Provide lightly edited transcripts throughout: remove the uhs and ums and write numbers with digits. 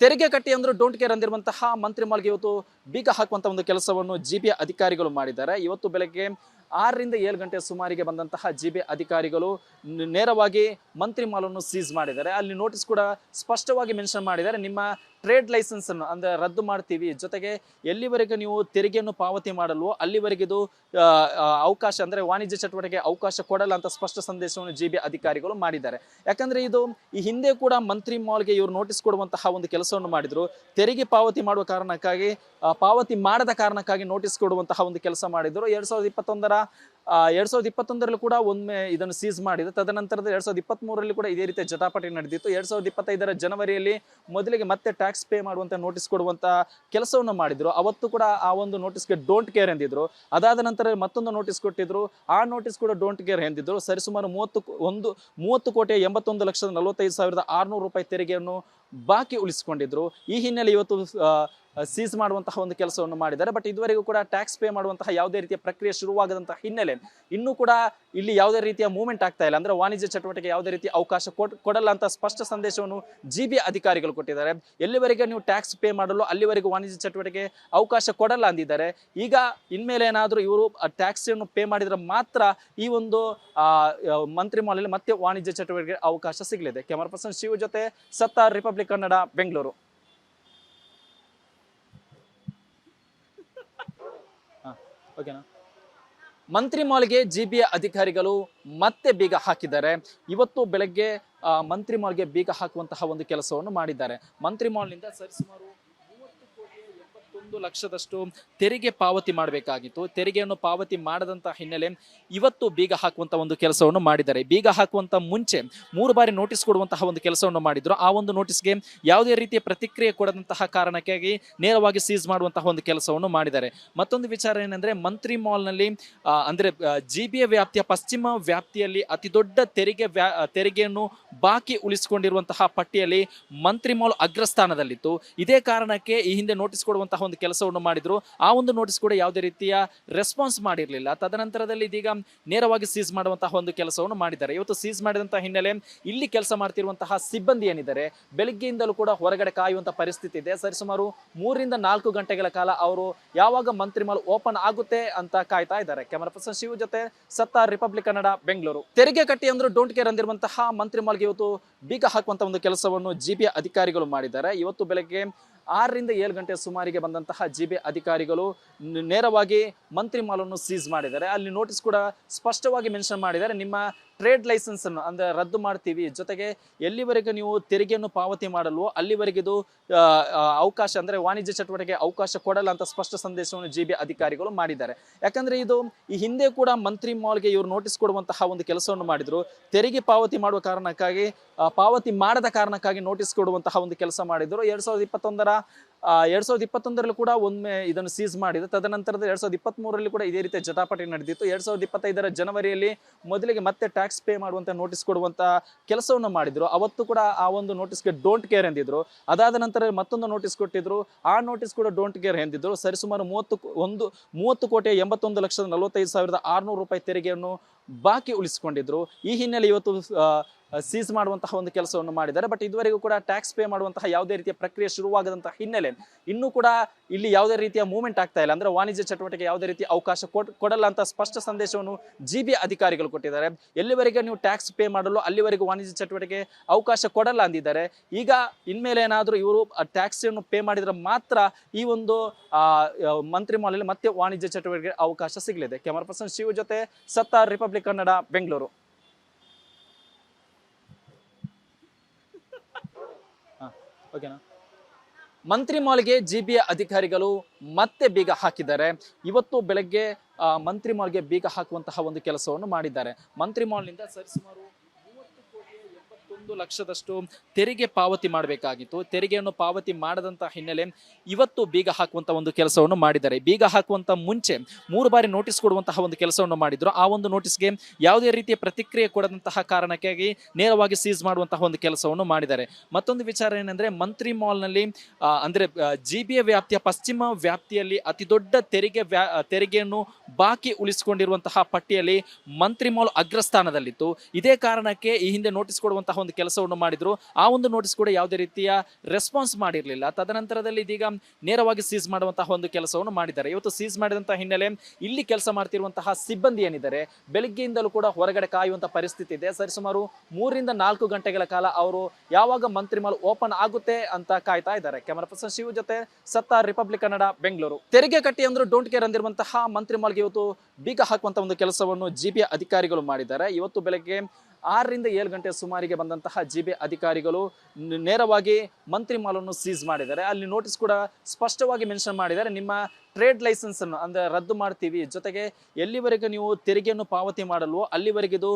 ತೆರಿಗೆ ಕಟ್ಟಿ ಅಂದ್ರು ಡೋಂಟ್ ಕೇರ್ ಅಂದಿರುವಂತಹ ಮಂತ್ರಿ ಮಾಲ್ಗೆ ಇವತ್ತು ಬೀಗ ಹಾಕುವಂತ ಒಂದು ಕೆಲಸವನ್ನು ಜಿಬಿಎ ಅಧಿಕಾರಿಗಳು ಮಾಡಿದ್ದಾರೆ. ಇವತ್ತು ಬೆಳಗ್ಗೆ 6ರಿಂದ 7 ಗಂಟೆ ಸುಮಾರಿಗೆ ಬಂದಂತಹ ಜಿಬಿಎ ಅಧಿಕಾರಿಗಳು ನೇರವಾಗಿ ಮಂತ್ರಿ ಮಾಲನ್ನು ಸೀಸ್ ಮಾಡಿದ್ದಾರೆ. ಅಲ್ಲಿ ನೋಟಿಸ್ ಕೂಡ ಸ್ಪಷ್ಟವಾಗಿ ಮೆನ್ಷನ್ ಮಾಡಿದ್ದಾರೆ. ನಿಮ್ಮ ಟ್ರೇಡ್ ಲೈಸೆನ್ಸ್ ಅನ್ನು ಅಂದ್ರೆ ರದ್ದು ಮಾಡ್ತೀವಿ, ಜೊತೆಗೆ ಎಲ್ಲಿವರೆಗೆ ನೀವು ತೆರಿಗೆಯನ್ನು ಪಾವತಿ ಮಾಡಲು ಅಲ್ಲಿವರೆಗೆ ಇದು ಅವಕಾಶ ಅಂದ್ರೆ ವಾಣಿಜ್ಯ ಚಟುವಟಿಕೆ ಅವಕಾಶ ಕೊಡಲ್ಲ ಅಂತ ಸ್ಪಷ್ಟ ಸಂದೇಶವನ್ನು ಜಿಬಿಎ ಅಧಿಕಾರಿಗಳು ಮಾಡಿದ್ದಾರೆ. ಯಾಕಂದ್ರೆ ಇದು ಈ ಹಿಂದೆ ಕೂಡ ಮಂತ್ರಿ ಮಾಲ್ಗೆ ಇವರು ನೋಟಿಸ್ ಕೊಡುವಂತಹ ಒಂದು ಕೆಲಸವನ್ನು ಮಾಡಿದ್ರು. ತೆರಿಗೆ ಪಾವತಿ ಮಾಡುವ ಕಾರಣಕ್ಕಾಗಿ ಪಾವತಿ ಮಾಡದ ಕಾರಣಕ್ಕಾಗಿ ನೋಟಿಸ್ ಕೊಡುವಂತಹ ಒಂದು ಕೆಲಸ ಮಾಡಿದ್ರು. 2021ರಲ್ಲಿ ಕೂಡ ಒಮ್ಮೆ ಇದನ್ನು ಸೀಸ್ ಮಾಡಿದ್ರು. ತದನಂತರದ 2023ರಲ್ಲಿ ಕೂಡ ಇದೇ ರೀತಿಯ ಜಟಾಪಟಿ ನಡೆದಿತ್ತು. 2025ರ ಜನವರಿಯಲ್ಲಿ ಮೊದಲಿಗೆ ಮತ್ತೆ ಟ್ಯಾಕ್ಸ್ ಪೇ ಮಾಡುವಂತ ನೋಟಿಸ್ ಕೊಡುವಂತ ಕೆಲಸವನ್ನು ಮಾಡಿದ್ರು. ಅವತ್ತು ಕೂಡ ಆ ಒಂದು ನೋಟಿಸ್ಗೆ ಡೋಂಟ್ ಕೇರ್ ಎಂದಿದ್ರು. ಅದಾದ ನಂತರ ಮತ್ತೊಂದು ನೋಟಿಸ್ ಕೊಟ್ಟಿದ್ರು. ಆ ನೋಟಿಸ್ ಕೂಡ ಡೋಂಟ್ ಕೇರ್ ಎಂದಿದ್ರು. ಸರಿಸುಮಾರು 30,41,41,45,600 ರೂಪಾಯಿ ತೆರಿಗೆಯನ್ನು ಬಾಕಿ ಉಳಿಸಿಕೊಂಡಿದ್ರು. ಈ ಹಿನ್ನೆಲೆ ಇವತ್ತು ಸೀಸ್ ಮಾಡುವಂತಹ ಒಂದು ಕೆಲಸವನ್ನು ಮಾಡಿದ್ದಾರೆ. ಬಟ್ ಇದುವರೆಗೂ ಕೂಡ ಟ್ಯಾಕ್ಸ್ ಪೇ ಮಾಡುವಂತಹ ಯಾವುದೇ ರೀತಿಯ ಪ್ರಕ್ರಿಯೆ ಶುರುವಾಗದಂತಹ ಹಿನ್ನೆಲೆ ಇನ್ನೂ ಕೂಡ ಇಲ್ಲಿ ಯಾವುದೇ ರೀತಿಯ ಮೂವ್ಮೆಂಟ್ ಆಗ್ತಾ ಇಲ್ಲ. ಅಂದ್ರೆ ವಾಣಿಜ್ಯ ಚಟುವಟಿಕೆ ಯಾವುದೇ ರೀತಿಯ ಅವಕಾಶ ಕೊಡಲ್ಲ ಅಂತ ಸ್ಪಷ್ಟ ಸಂದೇಶವನ್ನು ಜಿಬಿಎ ಅಧಿಕಾರಿಗಳು ಕೊಟ್ಟಿದ್ದಾರೆ. ಎಲ್ಲಿವರೆಗೆ ನೀವು ಟ್ಯಾಕ್ಸ್ ಪೇ ಮಾಡಲು ಅಲ್ಲಿವರೆಗೂ ವಾಣಿಜ್ಯ ಚಟುವಟಿಕೆ ಅವಕಾಶ ಕೊಡಲ್ಲ ಅಂದಿದ್ದಾರೆ. ಈಗ ಇನ್ಮೇಲೆ ಏನಾದರೂ ಇವರು ಟ್ಯಾಕ್ಸ್ ಅನ್ನು ಪೇ ಮಾಡಿದ್ರೆ ಮಾತ್ರ ಈ ಒಂದು ಮಂತ್ರಿ ಮಾಲಲ್ಲಿ ಮತ್ತೆ ವಾಣಿಜ್ಯ ಚಟುವಟಿಕೆ ಅವಕಾಶ ಸಿಗಲಿದೆ. ಕ್ಯಾಮರಾ ಪರ್ಸನ್ ಶಿವ ಜೊತೆ ಸತ್ತಾರ್, ರಿಪಬ್ಲಿಕ್ ಕನ್ನಡ, ಬೆಂಗಳೂರು. ಓಕೆನಾ? ಮಂತ್ರಿ ಮಾಲ್ಗೆ ಜಿಬಿಎ ಅಧಿಕಾರಿಗಳು ಮತ್ತೆ ಬೀಗ ಹಾಕಿದ್ದಾರೆ. ಇವತ್ತು ಬೆಳಗ್ಗೆ ಮಂತ್ರಿ ಮಾಲ್ಗೆ ಬೀಗ ಹಾಕುವಂತಹ ಒಂದು ಕೆಲಸವನ್ನು ಮಾಡಿದ್ದಾರೆ. ಮಂತ್ರಿ ಮಾಲ್ನಿಂದ ಸರಿಸುಮಾರು 30,81 ಲಕ್ಷದಷ್ಟು ತೆರಿಗೆ ಪಾವತಿ ಮಾಡಬೇಕಾಗಿತ್ತು. ತೆರಿಗೆಯನ್ನು ಪಾವತಿ ಮಾಡದಂತಹ ಹಿನ್ನೆಲೆ ಇವತ್ತು ಬೀಗ ಹಾಕುವಂತ ಒಂದು ಕೆಲಸವನ್ನು ಮಾಡಿದ್ದಾರೆ. ಬೀಗ ಹಾಕುವಂತ ಮುಂಚೆ 3 ಬಾರಿ ನೋಟಿಸ್ ಕೊಡುವಂತಹ ಒಂದು ಕೆಲಸವನ್ನು ಮಾಡಿದ್ರು. ಆ ಒಂದು ನೋಟಿಸ್ಗೆ ಯಾವುದೇ ರೀತಿಯ ಪ್ರತಿಕ್ರಿಯೆ ಕೊಡದಂತಹ ಕಾರಣಕ್ಕಾಗಿ ನೇರವಾಗಿ ಸೀಸ್ ಮಾಡುವಂತಹ ಒಂದು ಕೆಲಸವನ್ನು ಮಾಡಿದ್ದಾರೆ. ಮತ್ತೊಂದು ವಿಚಾರ ಏನಂದ್ರೆ ಮಂತ್ರಿ ಮಾಲ್ನಲ್ಲಿ ಅಂದ್ರೆ ಜಿಬಿಎ ವ್ಯಾಪ್ತಿಯ ಪಶ್ಚಿಮ ವ್ಯಾಪ್ತಿಯಲ್ಲಿ ಅತಿ ದೊಡ್ಡ ತೆರಿಗೆಯನ್ನು ಬಾಕಿ ಉಳಿಸಿಕೊಂಡಿರುವಂತಹ ಪಟ್ಟಿಯಲ್ಲಿ ಮಂತ್ರಿ ಮಾಲ್ ಅಗ್ರಸ್ಥಾನದಲ್ಲಿತ್ತು. ಇದೇ ಕಾರಣಕ್ಕೆ ಈ ಹಿಂದೆ ನೋಟಿಸ್ ಕೊಡುವಂತಹ ಒಂದು ಕೆಲಸವನ್ನು ಮಾಡಿದ್ರು. ಆ ಒಂದು ನೋಟಿಸ್ ಕೂಡ ಯಾವುದೇ ರೀತಿಯ ರೆಸ್ಪಾನ್ಸ್ ಮಾಡಿರಲಿಲ್ಲ. ತದನಂತರದಲ್ಲಿ ಇದೀಗ ನೇರವಾಗಿ ಸೀಸ್ ಮಾಡುವಂತಹ ಒಂದು ಕೆಲಸವನ್ನು ಮಾಡಿದ್ದಾರೆ. ಇವತ್ತು ಸೀಸ್ ಮಾಡಿದಂತಹ ಹಿನ್ನೆಲೆ ಇಲ್ಲಿ ಕೆಲಸ ಮಾಡ್ತಿರುವಂತಹ ಸಿಬ್ಬಂದಿ ಏನಿದ್ದಾರೆ ಬೆಳಗ್ಗೆಯಿಂದಲೂ ಕೂಡ ಹೊರಗಡೆ ಕಾಯುವಂತಹ ಪರಿಸ್ಥಿತಿ ಇದೆ. ಸರಿಸುಮಾರು 3ರಿಂದ 4 ಗಂಟೆಗಳ ಕಾಲ ಅವರು ಯಾವಾಗ ಮಂತ್ರಿ ಮಾಲ್ ಓಪನ್ ಆಗುತ್ತೆ ಅಂತ ಕಾಯ್ತಾ ಇದ್ದಾರೆ. ಕ್ಯಾಮರಾ ಪರ್ಸನ್ ಶಿವ ಜೊತೆ ಸತ್ತಾರ್, ರಿಪಬ್ಲಿಕ್ ಕನ್ನಡ, ಬೆಂಗಳೂರು. ತೆರಿಗೆ ಕಟ್ಟಿ ಅಂದ್ರು ಡೋಂಟ್ ಕೇರ್ ಅಂದಿರುವಂತಹ ಮಂತ್ರಿ ಮಾಲ್ಗೆ ಇವತ್ತು ಬೀಗ ಹಾಕುವಂತ ಒಂದು ಕೆಲಸವನ್ನು ಜಿಬಿಎ ಅಧಿಕಾರಿಗಳು ಮಾಡಿದ್ದಾರೆ. ಇವತ್ತು ಬೆಳಗ್ಗೆ 6ರಿಂದ 7 ಗಂಟೆ ಸುಮಾರಿಗೆ ಬಂದಂತಹ ಜಿಬಿಎ ಅಧಿಕಾರಿಗಳು ನೇರವಾಗಿ ಮಂತ್ರಿ ಮಾಲನ್ನು ಸೀಸ್ ಮಾಡಿದ್ದಾರೆ. ಅಲ್ಲಿ ನೋಟಿಸ್ ಕೂಡ ಸ್ಪಷ್ಟವಾಗಿ ಮೆನ್ಷನ್ ಮಾಡಿದ್ದಾರೆ. ನಿಮ್ಮ ಟ್ರೇಡ್ ಲೈಸೆನ್ಸ್ ಅನ್ನು ಅಂದ್ರೆ ರದ್ದು ಮಾಡ್ತೀವಿ, ಜೊತೆಗೆ ಎಲ್ಲಿವರೆಗೆ ನೀವು ತೆರಿಗೆಯನ್ನು ಪಾವತಿ ಮಾಡಲು ಅಲ್ಲಿವರೆಗೆ ಇದು ಅವಕಾಶ ಅಂದ್ರೆ ವಾಣಿಜ್ಯ ಚಟುವಟಿಕೆ ಅವಕಾಶ ಕೊಡಲ್ಲ ಅಂತ ಸ್ಪಷ್ಟ ಸಂದೇಶವನ್ನು ಜಿಬಿಎ ಅಧಿಕಾರಿಗಳು ಮಾಡಿದ್ದಾರೆ. ಯಾಕಂದ್ರೆ ಇದು ಈ ಹಿಂದೆ ಕೂಡ ಮಂತ್ರಿ ಮಾಲ್ಗೆ ಇವರು ನೋಟಿಸ್ ಕೊಡುವಂತಹ ಒಂದು ಕೆಲಸವನ್ನು ಮಾಡಿದ್ರು. ತೆರಿಗೆ ಪಾವತಿ ಮಾಡುವ ಕಾರಣಕ್ಕಾಗಿ ಪಾವತಿ ಮಾಡದ ಕಾರಣಕ್ಕಾಗಿ ನೋಟಿಸ್ ಕೊಡುವಂತಹ ಒಂದು ಕೆಲಸ ಮಾಡಿದ್ರು. 2021ರಲ್ಲಿ ಕೂಡ ಒಮ್ಮೆ ಇದನ್ನು ಸೀಸ್ ಮಾಡಿದ್ರು. ತದನಂತರದ 2023ರಲ್ಲಿ ಕೂಡ ಇದೇ ರೀತಿಯ ಜಟಾಪಟಿ ನಡೆದಿತ್ತು. 2025ರ ಜನವರಿಯಲ್ಲಿ ಮೊದಲಿಗೆ ಮತ್ತೆ ಟ್ಯಾಕ್ಸ್ ಪೇ ಮಾಡುವಂತ ನೋಟಿಸ್ ಕೊಡುವಂತ ಕೆಲಸವನ್ನು ಮಾಡಿದ್ರು. ಅವತ್ತು ಕೂಡ ಆ ಒಂದು ನೋಟಿಸ್ಗೆ ಡೋಂಟ್ ಕೇರ್ ಎಂದಿದ್ರು. ಅದಾದ ನಂತರ ಮತ್ತೊಂದು ನೋಟಿಸ್ ಕೊಟ್ಟಿದ್ರು. ಆ ನೋಟಿಸ್ ಕೂಡ ಡೋಂಟ್ ಕೇರ್ ಎಂದಿದ್ರು. ಸರಿಸುಮಾರು 30,41,45,600 ರೂಪಾಯಿ ತೆರಿಗೆಯನ್ನು ಬಾಕಿ ಉಳಿಸಿಕೊಂಡಿದ್ರು. ಈ ಹಿನ್ನೆಲೆ ಇವತ್ತು ಸೀಸ್ ಮಾಡುವಂತಹ ಒಂದು ಕೆಲಸವನ್ನು ಮಾಡಿದ್ದಾರೆ. ಬಟ್ ಇದುವರೆಗೂ ಕೂಡ ಟ್ಯಾಕ್ಸ್ ಪೇ ಮಾಡುವಂತಹ ಯಾವುದೇ ರೀತಿಯ ಪ್ರಕ್ರಿಯೆ ಶುರುವಾಗದಂತಹ ಹಿನ್ನೆಲೆ ಇನ್ನೂ ಕೂಡ ಇಲ್ಲಿ ಯಾವುದೇ ರೀತಿಯ ಮೂವ್ಮೆಂಟ್ ಆಗ್ತಾ ಇಲ್ಲ. ಅಂದ್ರೆ ವಾಣಿಜ್ಯ ಚಟುವಟಿಕೆ ಯಾವುದೇ ರೀತಿಯ ಅವಕಾಶ ಕೊಡಲ್ಲ ಅಂತ ಸ್ಪಷ್ಟ ಸಂದೇಶವನ್ನು ಜಿಬಿಎ ಅಧಿಕಾರಿಗಳು ಕೊಟ್ಟಿದ್ದಾರೆ. ಎಲ್ಲಿವರೆಗೆ ನೀವು ಟ್ಯಾಕ್ಸ್ ಪೇ ಮಾಡಲು ಅಲ್ಲಿವರೆಗೂ ವಾಣಿಜ್ಯ ಚಟುವಟಿಕೆ ಅವಕಾಶ ಕೊಡಲ್ಲ ಅಂದಿದ್ದಾರೆ. ಈಗ ಇನ್ಮೇಲೆ ಏನಾದರೂ ಇವರು ಟ್ಯಾಕ್ಸ್ ಅನ್ನು ಪೇ ಮಾಡಿದ್ರೆ ಮಾತ್ರ ಈ ಒಂದು ಮಂತ್ರಿ ಮಾಲಲ್ಲಿ ಮತ್ತೆ ವಾಣಿಜ್ಯ ಚಟುವಟಿಕೆ ಅವಕಾಶ ಸಿಗಲಿದೆ. ಕ್ಯಾಮರಾ ಪರ್ಸನ್ ಶಿವ ಜೊತೆ ಸತ್ತಾರ್, ರಿಪಬ್ಲಿಕ್ ಕನ್ನಡ, ಬೆಂಗಳೂರು. ಓಕೆನಾ? ಮಂತ್ರಿ ಮಾಲ್ಗೆ ಜಿಬಿಎ ಅಧಿಕಾರಿಗಳು ಮತ್ತೆ ಬೀಗ ಹಾಕಿದ್ದಾರೆ. ಇವತ್ತು ಬೆಳಗ್ಗೆ ಮಂತ್ರಿ ಮಾಲ್ಗೆ ಬೀಗ ಹಾಕುವಂತಹ ಒಂದು ಕೆಲಸವನ್ನು ಮಾಡಿದ್ದಾರೆ. ಮಂತ್ರಿ ಮಾಲ್ನಿಂದ ಸರಿಸುಮಾರು 30,81 ಲಕ್ಷದಷ್ಟು ತೆರಿಗೆ ಪಾವತಿ ಮಾಡಬೇಕಾಗಿತ್ತು. ತೆರಿಗೆಯನ್ನು ಪಾವತಿ ಮಾಡದಂತಹ ಹಿನ್ನೆಲೆ ಇವತ್ತು ಬೀಗ ಹಾಕುವಂತ ಒಂದು ಕೆಲಸವನ್ನು ಮಾಡಿದ್ದಾರೆ. ಬೀಗ ಹಾಕುವಂತ ಮುಂಚೆ 3 ಬಾರಿ ನೋಟಿಸ್ ಕೊಡುವಂತಹ ಒಂದು ಕೆಲಸವನ್ನು ಮಾಡಿದ್ರು. ಆ ಒಂದು ನೋಟಿಸ್ಗೆ ಯಾವುದೇ ರೀತಿಯ ಪ್ರತಿಕ್ರಿಯೆ ಕೊಡದಂತಹ ಕಾರಣಕ್ಕಾಗಿ ನೇರವಾಗಿ ಸೀಸ್ ಮಾಡುವಂತಹ ಒಂದು ಕೆಲಸವನ್ನು ಮಾಡಿದ್ದಾರೆ. ಮತ್ತೊಂದು ವಿಚಾರ ಏನಂದ್ರೆ ಮಂತ್ರಿ ಮಾಲ್ನಲ್ಲಿ ಅಂದ್ರೆ ಜಿಬಿಎ ವ್ಯಾಪ್ತಿಯ ಪಶ್ಚಿಮ ವ್ಯಾಪ್ತಿಯಲ್ಲಿ ಅತಿ ದೊಡ್ಡ ತೆರಿಗೆಯನ್ನು ಬಾಕಿ ಉಳಿಸಿಕೊಂಡಿರುವಂತಹ ಪಟ್ಟಿಯಲ್ಲಿ ಮಂತ್ರಿ ಮಾಲ್ ಅಗ್ರಸ್ಥಾನದಲ್ಲಿತ್ತು. ಇದೇ ಕಾರಣಕ್ಕೆ ಈ ಹಿಂದೆ ನೋಟಿಸ್ ಕೊಡುವಂತಹ ಒಂದು ಕೆಲಸವನ್ನು ಮಾಡಿದ್ರು. ಆ ಒಂದು ನೋಟಿಸ್ ಕೂಡ ಯಾವುದೇ ರೀತಿಯ ರೆಸ್ಪಾನ್ಸ್ ಮಾಡಿರಲಿಲ್ಲ. ತದನಂತರದಲ್ಲಿ ಇದೀಗ ನೇರವಾಗಿ ಸೀಸ್ ಮಾಡುವಂತಹ ಒಂದು ಕೆಲಸವನ್ನು ಮಾಡಿದ್ದಾರೆ. ಇವತ್ತು ಸೀಸ್ ಮಾಡಿದಂತಹ ಹಿನ್ನೆಲೆ ಇಲ್ಲಿ ಕೆಲಸ ಮಾಡ್ತಿರುವಂತಹ ಸಿಬ್ಬಂದಿ ಏನಿದ್ದಾರೆ ಬೆಳಿಗ್ಗೆಯಿಂದಲೂ ಕೂಡ ಹೊರಗಡೆ ಕಾಯುವಂತಹ ಪರಿಸ್ಥಿತಿ ಇದೆ. ಸರಿಸುಮಾರು 3-4 ಗಂಟೆಗಳ ಕಾಲ ಅವರು ಯಾವಾಗ ಮಂತ್ರಿ ಮಾಲ್ ಓಪನ್ ಆಗುತ್ತೆ ಅಂತ ಕಾಯ್ತಾ ಇದ್ದಾರೆ. ಕ್ಯಾಮರಾ ಪರ್ಸನ್ ಶಿವ ಜೊತೆ ಸತ್ತಾರ್, ರಿಪಬ್ಲಿಕ್ ಕನ್ನಡ, ಬೆಂಗಳೂರು. ತೆರಿಗೆ ಕಟ್ಟಿ ಅಂದ್ರೂ ಡೋಂಟ್ ಕೇರ್ ಅಂದಿರುವಂತಹ ಮಂತ್ರಿ ಮಾಲ್ಗೆ ಇವತ್ತು ಬೀಗ ಹಾಕುವಂತಹ ಒಂದು ಕೆಲಸವನ್ನು ಜಿಬಿಯ ಅಧಿಕಾರಿಗಳು ಮಾಡಿದ್ದಾರೆ. ಇವತ್ತು ಬೆಳಗ್ಗೆ 6-7 ಗಂಟೆ ಸುಮಾರಿಗೆ ಬಂದಂತಹ ಜಿಬಿ ಅಧಿಕಾರಿಗಳು ನೇರವಾಗಿ ಮಂತ್ರಿ ಮಾಲನ್ನು ಸೀಸ್ ಮಾಡಿದ್ದಾರೆ. ಅಲ್ಲಿ ನೋಟಿಸ್ ಕೂಡ ಸ್ಪಷ್ಟವಾಗಿ ಮೆನ್ಷನ್ ಮಾಡಿದ್ದಾರೆ, ನಿಮ್ಮ ಟ್ರೇಡ್ ಲೈಸೆನ್ಸ್ ಅನ್ನು ಅಂದ್ರೆ ರದ್ದು ಮಾಡ್ತೀವಿ, ಜೊತೆಗೆ ಎಲ್ಲಿವರೆಗೆ ನೀವು ತೆರಿಗೆಯನ್ನು ಪಾವತಿ ಮಾಡಲು ಅಲ್ಲಿವರೆಗೆ ಇದು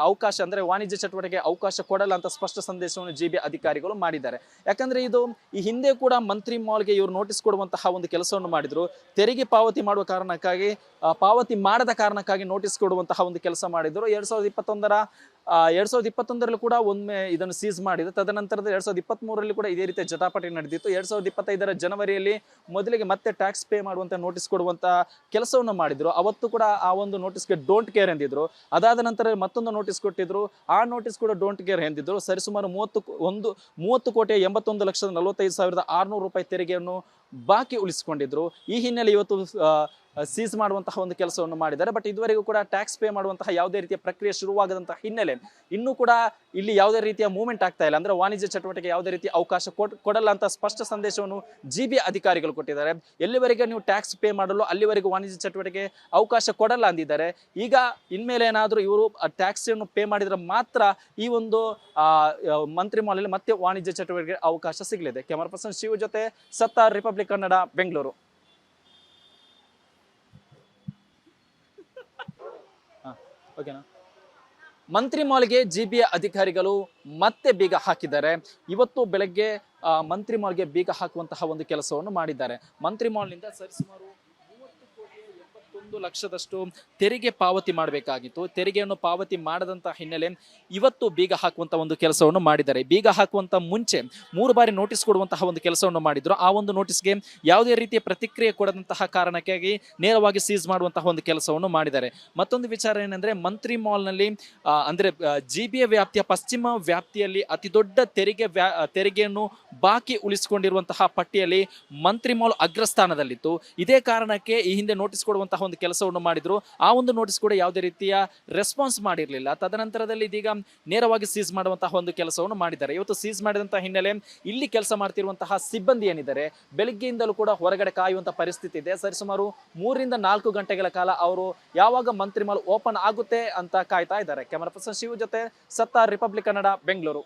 ಅವಕಾಶ ಅಂದ್ರೆ ವಾಣಿಜ್ಯ ಚಟುವಟಿಕೆ ಅವಕಾಶ ಕೊಡಲ್ಲ ಅಂತ ಸ್ಪಷ್ಟ ಸಂದೇಶವನ್ನು ಜಿಬಿ ಅಧಿಕಾರಿಗಳು ಮಾಡಿದ್ದಾರೆ. ಯಾಕಂದ್ರೆ ಇದು ಈ ಹಿಂದೆ ಕೂಡ ಮಂತ್ರಿ ಮಾಲ್ಗೆ ಇವರು ನೋಟಿಸ್ ಕೊಡುವಂತಹ ಒಂದು ಕೆಲಸವನ್ನು ಮಾಡಿದ್ರು. ತೆರಿಗೆ ಪಾವತಿ ಮಾಡುವ ಕಾರಣಕ್ಕಾಗಿ ಪಾವತಿ ಮಾಡದ ಕಾರಣಕ್ಕಾಗಿ ನೋಟಿಸ್ ಕೊಡುವಂತಹ ಒಂದು ಕೆಲಸ ಮಾಡಿದ್ರು. 2021ರಲ್ಲಿ ಕೂಡ ಒಮ್ಮೆ ಇದನ್ನು ಸೀಸ್ ಮಾಡಿದ್ರು. ತದನಂತರದ 2023ರಲ್ಲಿ ಕೂಡ ಇದೇ ರೀತಿಯ ಜಟಾಪಟಿ ನಡೆದಿತ್ತು. 2025ರ ಜನವರಿಯಲ್ಲಿ ಮೊದಲಿಗೆ ಮತ್ತೆ ಟ್ಯಾಕ್ಸ್ ಪೇ ಮಾಡುವಂತ ನೋಟಿಸ್ ಕೊಡುವಂತ ಕೆಲಸವನ್ನು ಮಾಡಿದ್ರು. ಅವತ್ತು ಕೂಡ ಆ ಒಂದು ನೋಟಿಸ್ಗೆ ಡೋಂಟ್ ಕೇರ್ ಎಂದಿದ್ರು. ಅದಾದ ನಂತರ ಮತ್ತೊಂದು ನೋಟಿಸ್ ಕೊಟ್ಟಿದ್ರು, ಆ ನೋಟಿಸ್ ಕೂಡ ಡೋಂಟ್ ಕೇರ್ ಎಂದಿದ್ರು. ಸರಿಸುಮಾರು 30,41,41,45,600 ರೂಪಾಯಿ ತೆರಿಗೆಯನ್ನು ಬಾಕಿ ಉಳಿಸಿಕೊಂಡಿದ್ರು. ಈ ಹಿನ್ನೆಲೆ ಇವತ್ತು ಸೀಸ್ ಮಾಡುವಂತಹ ಒಂದು ಕೆಲಸವನ್ನು ಮಾಡಿದ್ದಾರೆ. ಬಟ್ ಇದುವರೆಗೂ ಕೂಡ ಟ್ಯಾಕ್ಸ್ ಪೇ ಮಾಡುವಂತಹ ಯಾವುದೇ ರೀತಿಯ ಪ್ರಕ್ರಿಯೆ ಶುರುವಾಗದಂತಹ ಹಿನ್ನೆಲೆ ಇನ್ನೂ ಕೂಡ ಇಲ್ಲಿ ಯಾವುದೇ ರೀತಿಯ ಮೂವ್ಮೆಂಟ್ ಆಗ್ತಾ ಇಲ್ಲ. ಅಂದ್ರೆ ವಾಣಿಜ್ಯ ಚಟುವಟಿಕೆ ಯಾವುದೇ ರೀತಿಯ ಅವಕಾಶ ಕೊಡಲ್ಲ ಅಂತ ಸ್ಪಷ್ಟ ಸಂದೇಶವನ್ನು ಜಿಬಿ ಅಧಿಕಾರಿಗಳು ಕೊಟ್ಟಿದ್ದಾರೆ. ಎಲ್ಲಿವರೆಗೆ ನೀವು ಟ್ಯಾಕ್ಸ್ ಪೇ ಮಾಡಲು ಅಲ್ಲಿವರೆಗೂ ವಾಣಿಜ್ಯ ಚಟುವಟಿಕೆ ಅವಕಾಶ ಕೊಡಲ್ಲ ಅಂದಿದ್ದಾರೆ. ಈಗ ಇನ್ಮೇಲೆ ಏನಾದರೂ ಇವರು ಟ್ಯಾಕ್ಸ್ ಅನ್ನು ಪೇ ಮಾಡಿದ್ರೆ ಮಾತ್ರ ಈ ಒಂದು ಮಂತ್ರಿ ಮಾಲಲ್ಲಿ ಮತ್ತೆ ವಾಣಿಜ್ಯ ಚಟುವಟಿಕೆ ಅವಕಾಶ ಸಿಗಲಿದೆ. ಕ್ಯಾಮರಾ ಪರ್ಸನ್ ಶಿವ ಜೊತೆ ಸತ್ತಾರ್, ರಿಪಬ್ಲಿಕ್ ಕನ್ನಡ, ಬೆಂಗಳೂರು. ಓಕೆನಾ. ಮಂತ್ರಿ ಮಾಲ್ಗೆ ಜಿಬಿಯ ಅಧಿಕಾರಿಗಳು ಮತ್ತೆ ಬೀಗ ಹಾಕಿದ್ದಾರೆ. ಇವತ್ತು ಬೆಳಗ್ಗೆ ಮಂತ್ರಿ ಮಾಲ್ಗೆ ಬೀಗ ಹಾಕುವಂತಹ ಒಂದು ಕೆಲಸವನ್ನು ಮಾಡಿದ್ದಾರೆ. ಮಂತ್ರಿ ಮಾಲ್ನಿಂದ ಸರಿಸುಮಾರು 30,81,00,000ದಷ್ಟು ತೆರಿಗೆ ಪಾವತಿ ಮಾಡಬೇಕಾಗಿತ್ತು. ತೆರಿಗೆಯನ್ನು ಪಾವತಿ ಮಾಡದಂತಹ ಹಿನ್ನೆಲೆ ಇವತ್ತು ಬೀಗ ಹಾಕುವಂತ ಒಂದು ಕೆಲಸವನ್ನು ಮಾಡಿದ್ದಾರೆ. ಬೀಗ ಹಾಕುವಂತ ಮುಂಚೆ 3 ಬಾರಿ ನೋಟಿಸ್ ಕೊಡುವಂತಹ ಒಂದು ಕೆಲಸವನ್ನು ಮಾಡಿದ್ರು. ಆ ಒಂದು ನೋಟಿಸ್ಗೆ ಯಾವುದೇ ರೀತಿಯ ಪ್ರತಿಕ್ರಿಯೆ ಕೊಡದಂತಹ ಕಾರಣಕ್ಕಾಗಿ ನೇರವಾಗಿ ಸೀಸ್ ಮಾಡುವಂತಹ ಒಂದು ಕೆಲಸವನ್ನು ಮಾಡಿದ್ದಾರೆ. ಮತ್ತೊಂದು ವಿಚಾರ ಏನಂದ್ರೆ, ಮಂತ್ರಿ ಮಾಲ್ನಲ್ಲಿ ಅಂದ್ರೆ ಜಿಬಿಯ ವ್ಯಾಪ್ತಿಯ ಪಶ್ಚಿಮ ವ್ಯಾಪ್ತಿಯಲ್ಲಿ ಅತಿ ದೊಡ್ಡ ತೆರಿಗೆಯನ್ನು ಬಾಕಿ ಉಳಿಸಿಕೊಂಡಿರುವಂತಹ ಪಟ್ಟಿಯಲ್ಲಿ ಮಂತ್ರಿ ಮಾಲ್ ಅಗ್ರಸ್ಥಾನದಲ್ಲಿತ್ತು. ಇದೇ ಕಾರಣಕ್ಕೆ ಈ ಹಿಂದೆ ನೋಟಿಸ್ ಕೊಡುವಂತಹ ಒಂದು ಕೆಲಸವನ್ನು ಮಾಡಿದ್ರು. ಆ ಒಂದು ನೋಟಿಸ್ ಕೂಡ ಯಾವುದೇ ರೀತಿಯ ರೆಸ್ಪಾನ್ಸ್ ಮಾಡಿರಲಿಲ್ಲ. ತದನಂತರದಲ್ಲಿ ಇದೀಗ ನೇರವಾಗಿ ಸೀಸ್ ಮಾಡುವಂತಹ ಒಂದು ಕೆಲಸವನ್ನು ಮಾಡಿದ್ದಾರೆ. ಇವತ್ತು ಸೀಸ್ ಮಾಡಿದಂತಹ ಹಿನ್ನೆಲೆ ಇಲ್ಲಿ ಕೆಲಸ ಮಾಡ್ತಿರುವಂತಹ ಸಿಬ್ಬಂದಿ ಏನಿದ್ದಾರೆ ಬೆಳಿಗ್ಗೆಯಿಂದಲೂ ಕೂಡ ಹೊರಗಡೆ ಕಾಯುವಂತಹ ಪರಿಸ್ಥಿತಿ ಇದೆ. ಸರಿಸುಮಾರು 3-4 ಗಂಟೆಗಳ ಕಾಲ ಅವರು ಯಾವಾಗ ಮಂತ್ರಿ ಮಾಲ್ ಓಪನ್ ಆಗುತ್ತೆ ಅಂತ ಕಾಯ್ತಾ ಇದ್ದಾರೆ. ಕ್ಯಾಮರಾ ಪರ್ಸನ್ ಶಿವ ಜೊತೆ ಸತ್ತಾರ್, ರಿಪಬ್ಲಿಕ್ ಕನ್ನಡ, ಬೆಂಗಳೂರು.